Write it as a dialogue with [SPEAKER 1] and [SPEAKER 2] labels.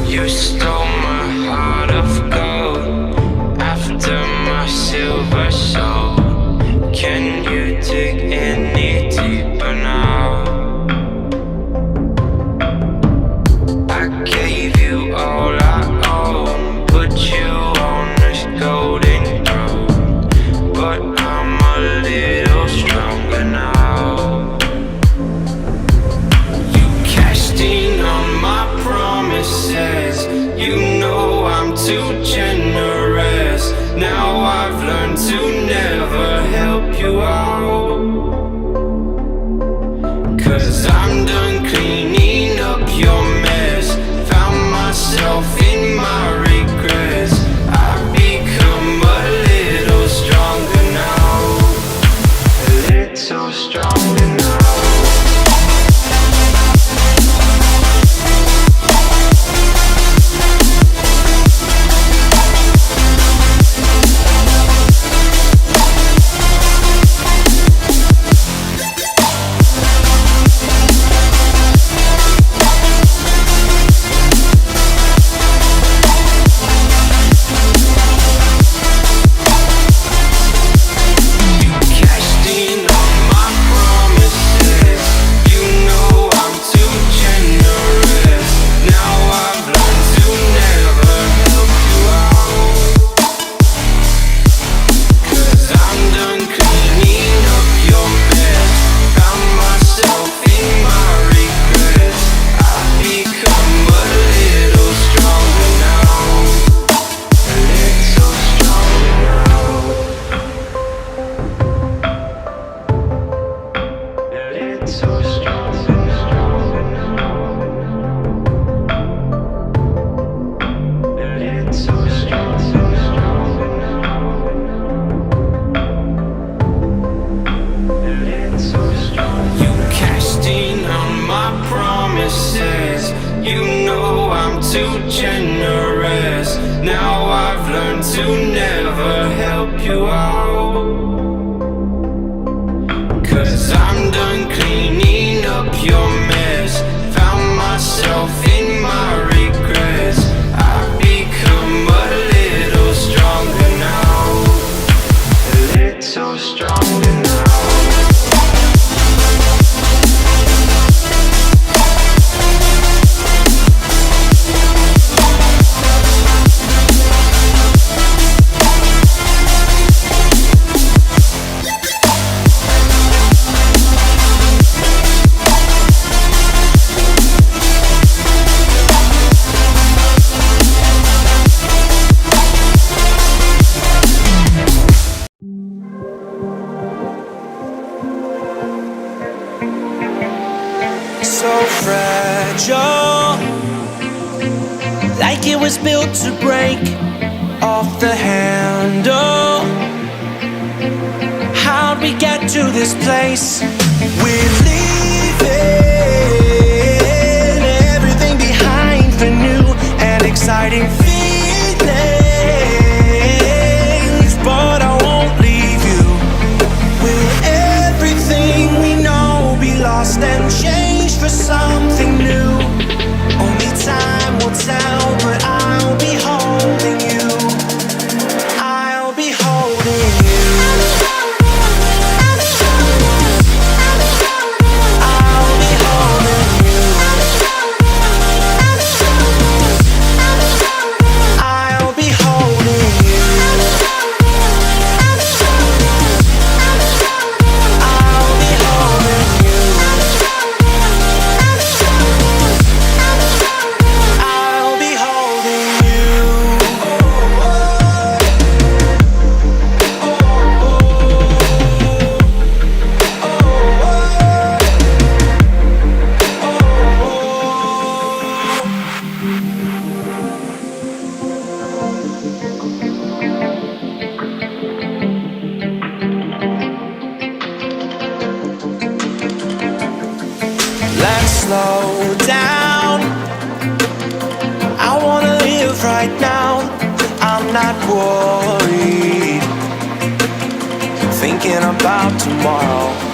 [SPEAKER 1] You stole my heart of gold after my silver soul. Can you dig any deeper now? I gave you all I own, put you on this golden throne, but I'm a little stronger now. You cashed in on my promises, you know I'm too generous. Now I've learned to never help you out, 'cause I'm done cleaning up your mess. Found myself in my regrets. I've become a little stronger now, a little stronger now. You know I'm too generous. Now I've learned to never help you out, fragile, like it was built to break off the handle. How'd we get to this place? We're leaving everything behind for new and exciting feelings, but I won't leave you. Will everything we know be lost and changed for something new? Only time will tell, but I'll be holding you. I'll be holding you. I'll be holding you. I'll be holding you. I'll be holding you. I'll be holding you. Let's slow down. I wanna live right now. I'm not worried, thinking about tomorrow.